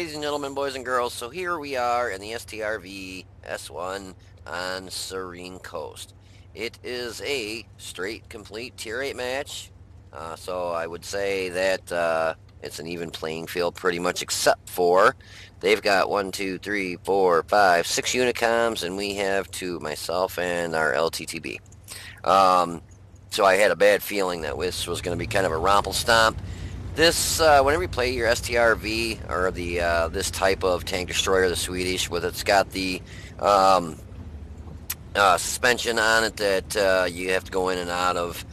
ladies and gentlemen, boys and girls. So here we are in the STRV S1 on Serene Coast. It is a straight, complete Tier 8 match. So I would say that it's an even playing field pretty much, except for they've got 1, 2, 3, 4, 5, 6 Unicoms, and we have 2, myself and our LTTB. Um, so I had a bad feeling that this was going to be kind of a romple stomp. This, whenever you play your STRV or the this type of tank destroyer, the Swedish, with it's got the um, suspension on it that you have to go in and out of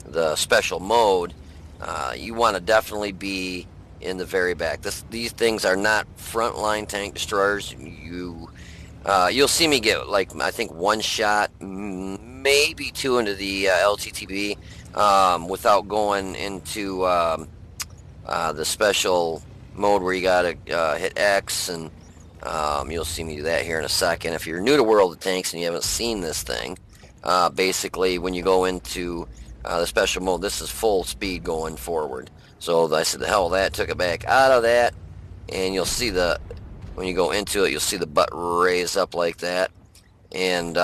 the special mode, you want to definitely be in the very back. These things are not frontline tank destroyers. You'll see me get like I think one shot, maybe two into the LTTB without going into the special mode where you gotta hit X, and you'll see me do that here in a second. If you're new to World of Tanks and you haven't seen this thing, basically when you go into the special mode, this is full speed going forward. So I said the hell with that, took it back out of that, and you'll see when you go into it, you'll see the butt raise up like that, and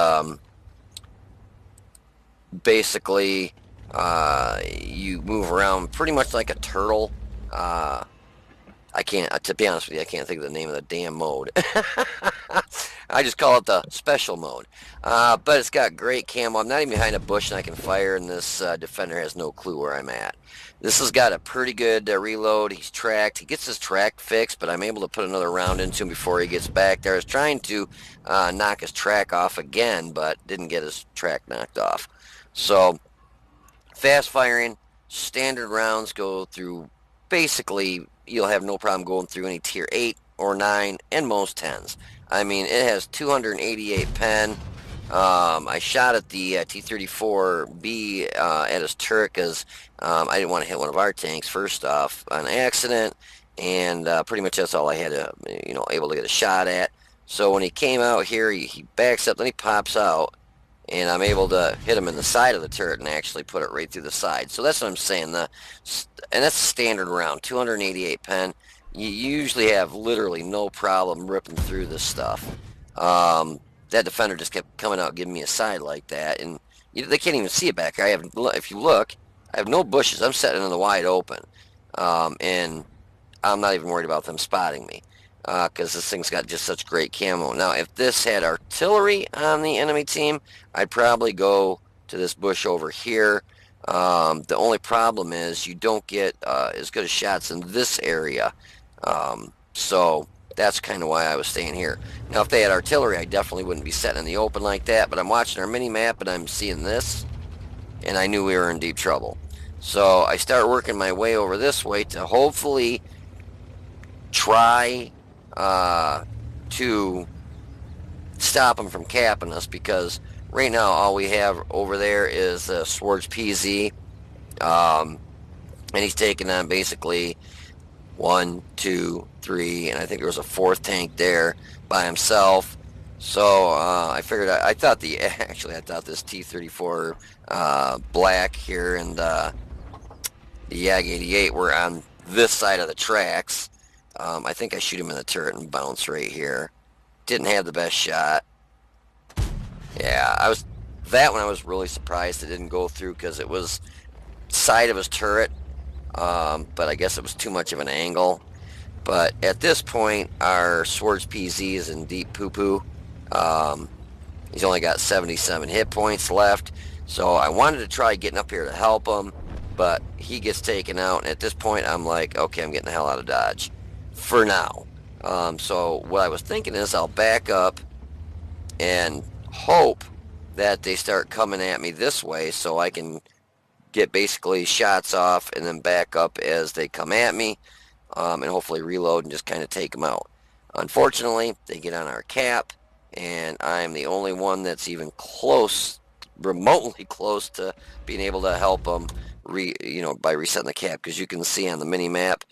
basically you move around pretty much like a turtle. I can't, to be honest with you, I can't think of the name of the damn mode. I just call it the special mode. But it's got great camo. I'm not even behind a bush and I can fire, and this defender has no clue where I'm at. This has got a pretty good reload. He's tracked. He gets his track fixed, but I'm able to put another round into him before he gets back there. I was trying to knock his track off again, but didn't get his track knocked off. So, fast firing, standard rounds go through. Basically, you'll have no problem going through any tier 8 or 9 and most 10s. I mean, it has 288 pen. I shot at the T-34B at his turret because I didn't want to hit one of our tanks first off on accident, and pretty much that's all I had to, able to get a shot at. So when he came out here, he backs up, then he pops out, and I'm able to hit him in the side of the turret and actually put it right through the side. So that's what I'm saying. And that's a standard round, 288 pen. You usually have literally no problem ripping through this stuff. That defender just kept coming out giving me a side like that, and they can't even see it back here. If you look, I have no bushes. I'm sitting in the wide open, and I'm not even worried about them spotting me. Because this thing's got just such great camo. Now, if this had artillery on the enemy team, I'd probably go to this bush over here. The only problem is you don't get as good as shots in this area. So that's kind of why I was staying here. Now, if they had artillery, I definitely wouldn't be sitting in the open like that. But I'm watching our mini-map, and I'm seeing this, and I knew we were in deep trouble. So I start working my way over this way to hopefully try to stop him from capping us, because right now all we have over there is Swords PZ, and he's taking on basically 1, 2, 3, and I think there was a 4th tank there by himself. So I figured I thought I thought this T-34 black here and the YAG-88 were on this side of the tracks. I think I shoot him in the turret and bounce right here. Didn't have the best shot. Yeah, I was really surprised it didn't go through, because it was side of his turret. But I guess it was too much of an angle. But at this point, our Swords PZ is in deep poo-poo. He's only got 77 hit points left. So I wanted to try getting up here to help him, but he gets taken out. And at this point, I'm like, okay, I'm getting the hell out of Dodge for now. So what I was thinking is I'll back up and hope that they start coming at me this way, so I can get basically shots off and then back up as they come at me, and hopefully reload and just kind of take them out. Unfortunately, they get on our cap, and I'm the only one that's even remotely close to being able to help them by resetting the cap, because you can see on the mini map,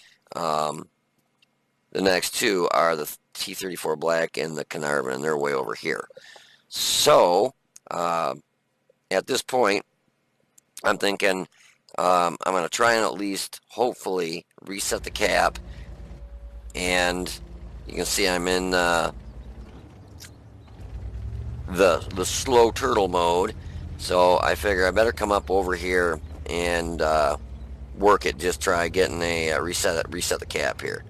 the next two are the T-34 Black and the Carnarvon, and they're way over here. So, at this point, I'm thinking I'm going to try and at least, hopefully, reset the cap and you can see I'm in the slow turtle mode. So I figure I better come up over here and work it. Just try getting a reset the cap here.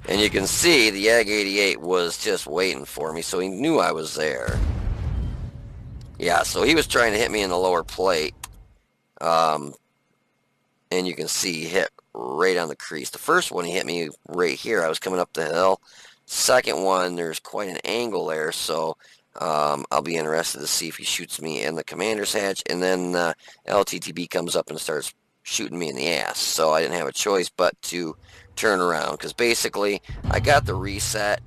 And you can see the Yag 88 was just waiting for me, so he knew I was there. Yeah, so he was trying to hit me in the lower plate. And you can see he hit right on the crease. The first one he hit me right here. I was coming up the hill. Second one, there's quite an angle there, so I'll be interested to see if he shoots me in the commander's hatch. And then LTTB comes up and starts shooting me in the ass. So I didn't have a choice but to turn around, because basically I got the reset.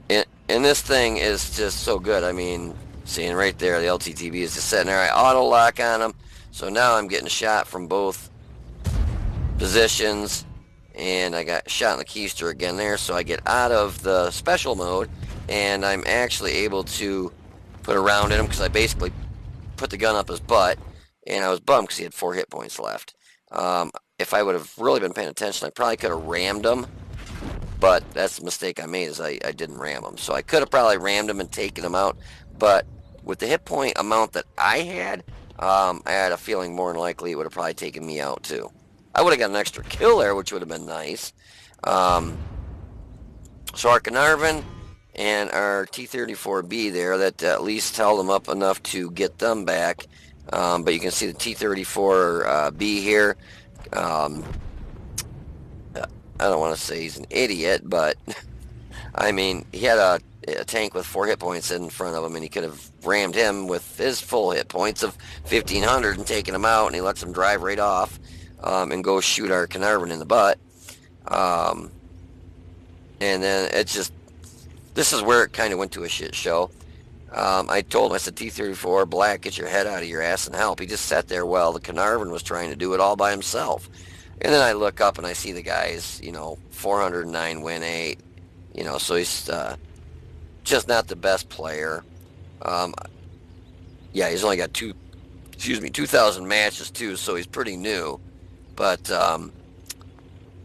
And this thing is just so good. I mean, seeing right there, the LTTB is just sitting there. I auto lock on him. So now I'm getting shot from both positions, and I got shot in the keister again there. So I get out of the special mode, and I'm actually able to put a round in him, because I basically put the gun up his butt, and I was bummed because he had 4 hit points left. If I would have really been paying attention, I probably could have rammed him, but that's the mistake I made, is I didn't ram him. So I could have probably rammed him and taken him out, but with the hit point amount that I had a feeling more than likely it would have probably taken me out too. I would have got an extra kill there, which would have been nice. So our Carnarvon and our T-34B there, that at least held them up enough to get them back. But you can see the T-34B here. I don't want to say he's an idiot, but I mean, he had a tank with 4 hit points in front of him, and he could have rammed him with his full hit points of 1,500 and taken him out, and he lets him drive right off and go shoot our Carnarvon in the butt. And then it's just, this is where it kind of went to a shit show. I told him, I said, T-34, Black, get your head out of your ass and help. He just sat there while the Carnarvon was trying to do it all by himself. And then I look up and I see the guy's, 409 win 8, so he's just not the best player. Yeah, he's only got 2,000 matches too, so he's pretty new. But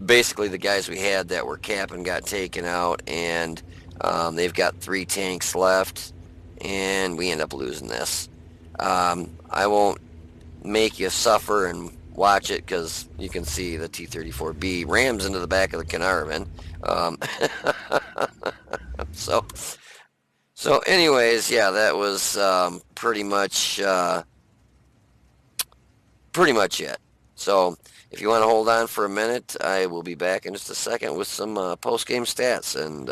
basically the guys we had that were capping got taken out, and they've got 3 tanks left, and we end up losing this. I won't make you suffer and watch it, because you can see the T-34B rams into the back of the Carnarvon. So anyways, yeah, that was pretty much it. So if you want to hold on for a minute, I will be back in just a second with some post-game stats. And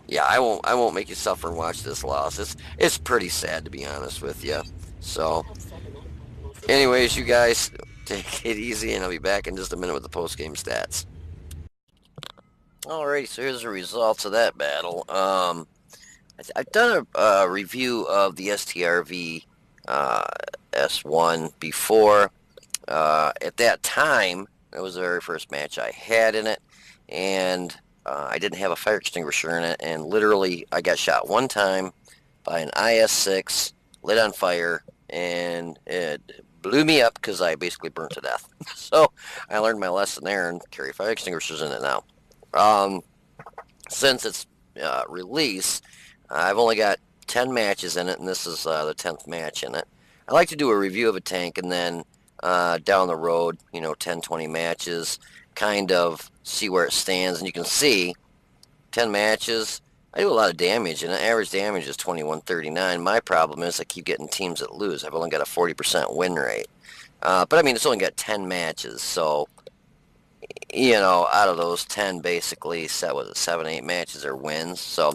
yeah, I won't make you suffer and watch this loss. It's pretty sad, to be honest with you. So anyways, you guys take it easy, and I'll be back in just a minute with the post-game stats. Alrighty, so here's the results of that battle. I've done a review of the STRV S1 before. At that time, that was the very first match I had in it, and I didn't have a fire extinguisher in it, and literally I got shot one time by an IS-6, lit on fire, and it blew me up because I basically burnt to death. So I learned my lesson there and carry fire extinguishers in it now. Since its release, I've only got 10 matches in it, and this is the 10th match in it. I like to do a review of a tank, and then down the road, 10, 20 matches, kind of see where it stands. And you can see 10 matches, I do a lot of damage, and the average damage is 2139. My problem is I keep getting teams that lose. I've only got a 40% win rate. But I mean, it's only got 10 matches, so out of those 10, basically, 7, 8 matches are wins, so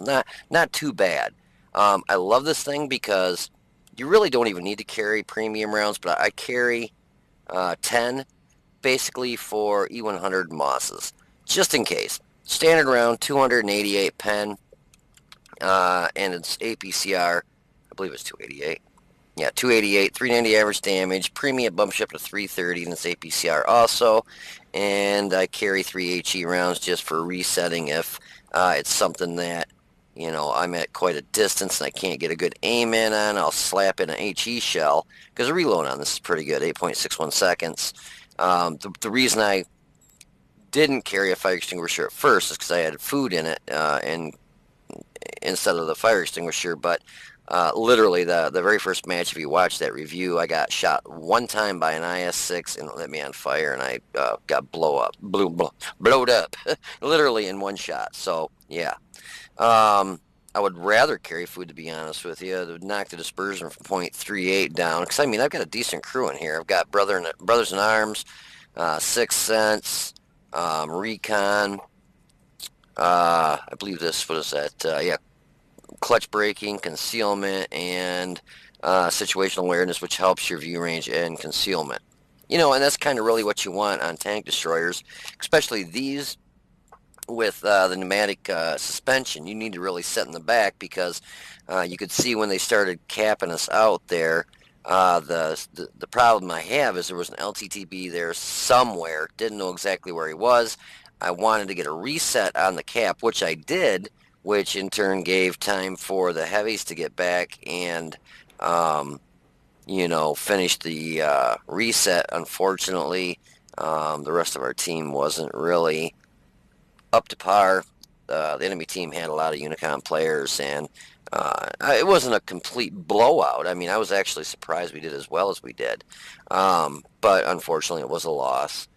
not too bad. I love this thing because you really don't even need to carry premium rounds, but I carry 10 basically for E100 Mosses, just in case. Standard round, 288 pen, and it's APCR, I believe it's 288. Yeah, 288, 390 average damage, premium bumps you up to 330, and it's APCR also. And I carry 3 HE rounds just for resetting if it's something that, I'm at quite a distance and I can't get a good aim in on. I'll slap in an HE shell, because the reload on this is pretty good, 8.61 seconds. The reason I didn't carry a fire extinguisher at first is because I had food in it, and instead of the fire extinguisher. But literally, the very first match, if you watch that review, I got shot one time by an IS-6 and it lit me on fire, and I got blowed up, literally in one shot. So yeah, I would rather carry food, to be honest with you. It would knock the dispersion from 0.38 down. Because I mean, I've got a decent crew in here. I've got Brothers in Arms, Sixth Sense, Recon. I believe this, what is that? Yeah, clutch braking, concealment, and situational awareness, which helps your view range and concealment. You know, and that's kind of really what you want on tank destroyers, especially these with the pneumatic suspension. You need to really set in the back because you could see when they started capping us out there. The problem I have is there was an LTTB there somewhere. Didn't know exactly where he was. I wanted to get a reset on the cap, which I did, which in turn gave time for the heavies to get back and you know, finish the reset. Unfortunately, the rest of our team wasn't really up to par. The enemy team had a lot of Unicom players, and it wasn't a complete blowout. I mean, I was actually surprised we did as well as we did. But unfortunately, it was a loss.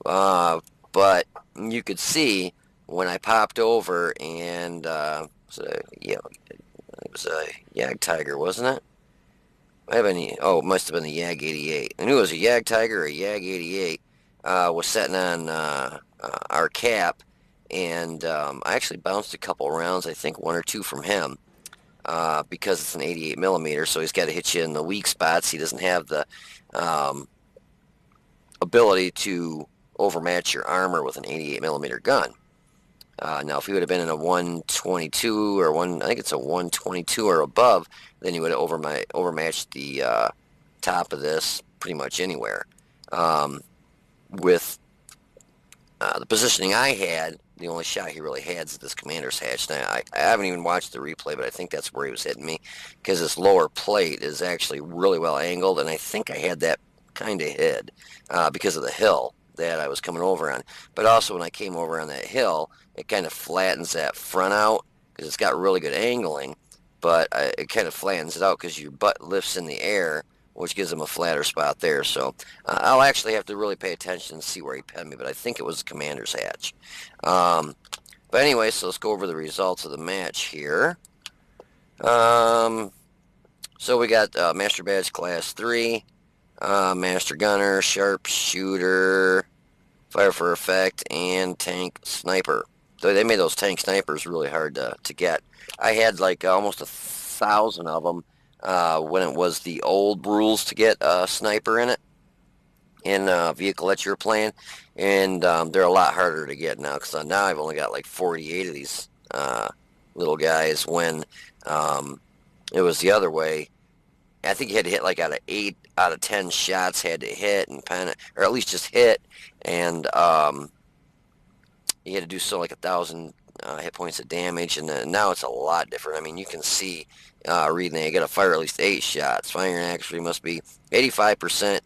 But you could see when I popped over and yeah, it was a Yag Tiger, wasn't it? I have any? Oh, it must have been the Yag 88. I knew it was a Yag Tiger or a Yag 88. Was setting on our cap, and I actually bounced a couple rounds. I think one or two from him because it's an 88 millimeter. So he's got to hit you in the weak spots. He doesn't have the ability to overmatch your armor with an 88 millimeter gun. Now, if he would have been in a 122 or I think it's a 122 or above, then he would have overmatched the top of this pretty much anywhere. With the positioning I had, the only shot he really had is this commander's hatch. Now, I haven't even watched the replay, but I think that's where he was hitting me because this lower plate is actually really well angled, and I think I had that kind of hid because of the hill that I was coming over on. But also when I came over on that hill, it kind of flattens that front out because it's got really good angling, but it kind of flattens it out because your butt lifts in the air, which gives him a flatter spot there. So I'll actually have to really pay attention and see where he pinned me, but I think it was the commander's hatch. But anyway, so let's go over the results of the match here. So we got Master Badge Class 3, Master Gunner, Sharpshooter, Fire for Effect, and Tank Sniper. So they made those tank snipers really hard to get. I had like almost 1,000 of them when it was the old rules to get a sniper in it in a vehicle that you're playing, and they're a lot harder to get now because now I've only got like 48 of these little guys when it was the other way. I think you had to hit like out of 10 shots had to hit and pen it, or at least just hit, and you had to do so like 1,000 hit points of damage, and now it's a lot different. I mean, you can see reading that you got to fire at least 8 shots. Firing accuracy must be 85%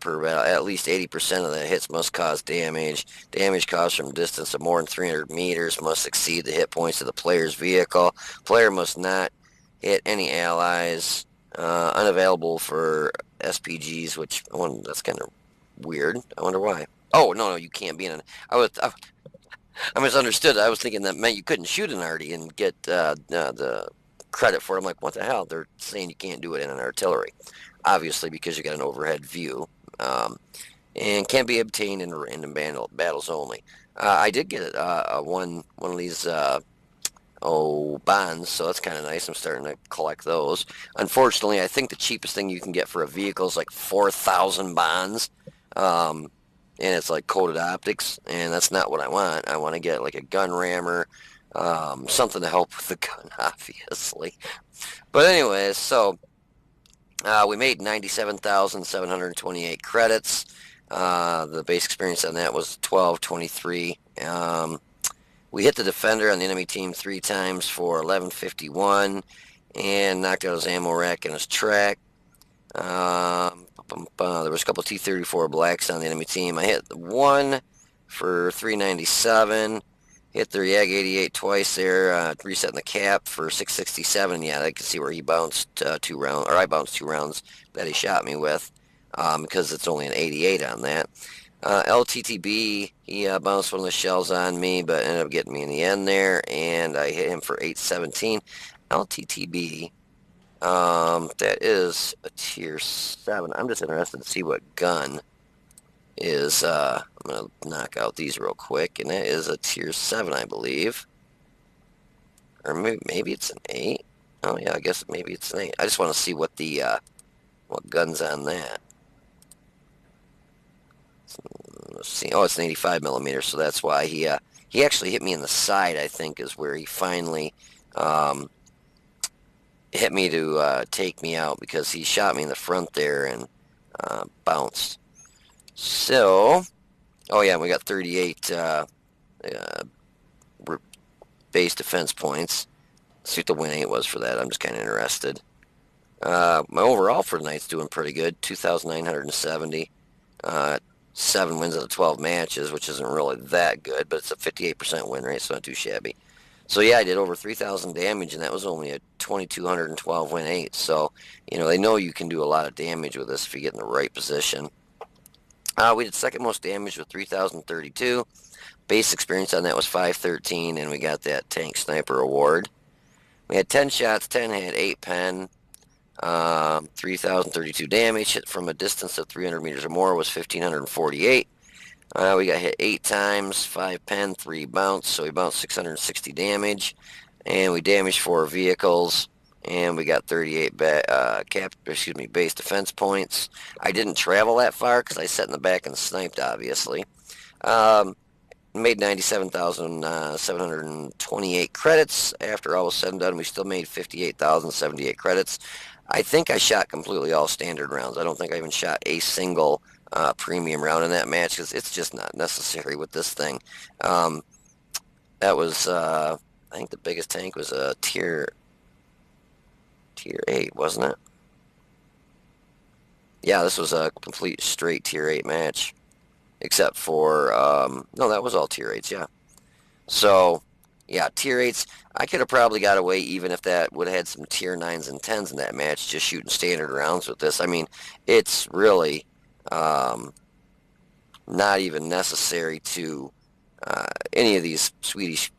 per battle. At least 80% of the hits must cause damage. Damage caused from a distance of more than 300 meters must exceed the hit points of the player's vehicle. Player must not hit any allies. Unavailable for SPGs, which that's kind of weird. I wonder why. Oh no, you can't be in an. I misunderstood. I was thinking that meant you couldn't shoot an arty and get the credit for it. I'm like, what the hell? They're saying you can't do it in an artillery, obviously because you got an overhead view, and can be obtained in random battles only. I did get one of these bonds, so that's kind of nice. I'm starting to collect those. Unfortunately, I think the cheapest thing you can get for a vehicle is like 4,000 bonds. And it's like coated optics, and that's not what I want. I want to get like a gun rammer, something to help with the gun, obviously. But anyways, so we made 97,728 credits. The base experience on that was 1223. We hit the defender on the enemy team 3 times for 1151, and knocked out his ammo rack and his track. There was a couple T-34 blacks on the enemy team. I hit one for 397. Hit the Reag 88 twice there, resetting the cap for 667. Yeah, I can see where he bounced 2 rounds, or I bounced 2 rounds that he shot me with, because it's only an 88 on that. LTTB, he bounced one of the shells on me, but ended up getting me in the end there, and I hit him for 817. LTTB, that is a tier 7. I'm just interested to see what gun is, I'm going to knock out these real quick, and that is a tier 7, I believe. Or maybe it's an 8. Oh, yeah, I guess maybe it's an 8. I just want to see what the, what gun's on that. Let's see. Oh, it's an 85 millimeter, so that's why he actually hit me in the side, I think, is where he finally, hit me to, take me out, because he shot me in the front there and, bounced. So, oh yeah, we got 38 base defense points. Let's see what the win 8 was for that. I'm just kind of interested. My overall for the night's doing pretty good, 2,970. 7 wins out of 12 matches, which isn't really that good, but it's a 58% win rate, so not too shabby. So yeah, I did over 3,000 damage, and that was only a 2,212 win 8. So, they know you can do a lot of damage with this if you get in the right position. We did second most damage with 3,032. Base experience on that was 513, and we got that tank sniper award. We had 10 shots, 10 hit, 8 pen, 3,032 damage. Hit from a distance of 300 meters or more was 1,548. We got hit 8 times, 5 pen, 3 bounce, so we bounced 660 damage. And we damaged 4 vehicles. And we got 38 base defense points. I didn't travel that far because I sat in the back and sniped, obviously. Made 97,728 credits. After all was said and done, we still made 58,078 credits. I think I shot completely all standard rounds. I don't think I even shot a single premium round in that match, because it's just not necessary with this thing. That was, I think the biggest tank was a tier 8, wasn't it? Yeah, this was a complete straight tier 8 match. Except for, no, that was all tier 8s, yeah. So, yeah, tier 8s, I could have probably got away even if that would have had some tier 9s and 10s in that match, just shooting standard rounds with this. I mean, it's really not even necessary to any of these Swedish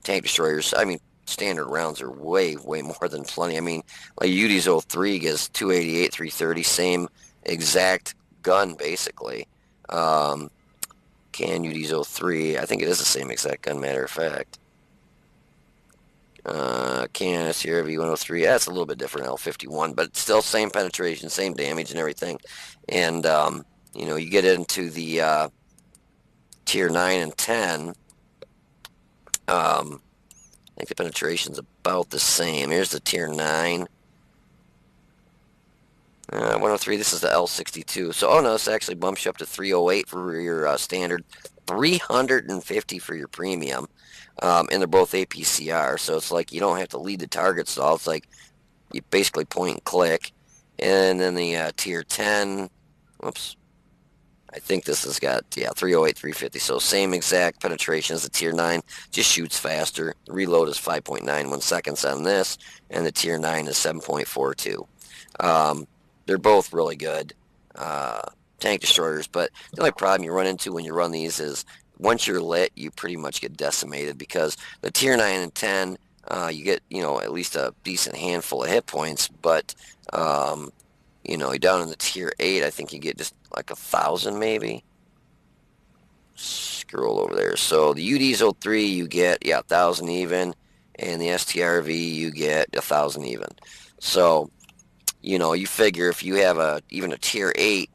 tank destroyers. I mean, standard rounds are way, way more than plenty. I mean, like UD's 03 gives 288, 330, same exact gun, basically. Can UD's 03, I think it is the same exact gun, matter of fact. Can STRV 103, that's a little bit different, L51, but still same penetration, same damage and everything. And, you get into the tier 9 and 10, I think the penetration's about the same. Here's the tier 9. 103, this is the L62. So, oh no, this actually bumps you up to 308 for your standard, 350 for your premium, and they're both APCR, so it's like you don't have to lead the target stall. It's like you basically point and click. And then the tier 10, whoops, I think this has got, 308, 350, so same exact penetration as the tier 9, just shoots faster. The reload is 5.91 seconds on this, and the tier 9 is 7.42. They're both really good tank destroyers, but the only problem you run into when you run these is once you're lit, you pretty much get decimated, because the tier 9 and 10, you get, at least a decent handful of hit points, but, down in the tier 8, I think you get just like 1,000 maybe. Scroll over there. So the UD's 03, you get, 1,000 even, and the STRV, you get 1,000 even. So, you figure if you have even a tier 8,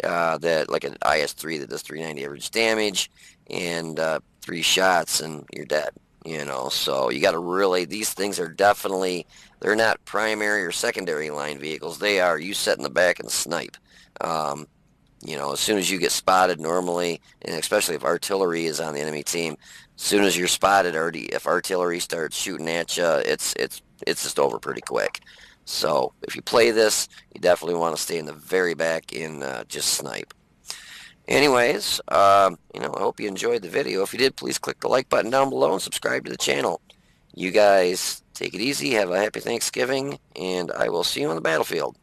that like an IS-3 that does 390 average damage and 3 shots, and you're dead. So you got to really, these things are definitely, they're not primary or secondary line vehicles. They are, you sit in the back and snipe. As soon as you get spotted normally, and especially if artillery is on the enemy team, as soon as you're spotted, if artillery starts shooting at you, it's just over pretty quick. So if you play this, you definitely want to stay in the very back and just snipe. Anyways, you know, I hope you enjoyed the video. If you did, please click the like button down below and subscribe to the channel. You guys take it easy, have a happy Thanksgiving, and I will see you on the battlefield.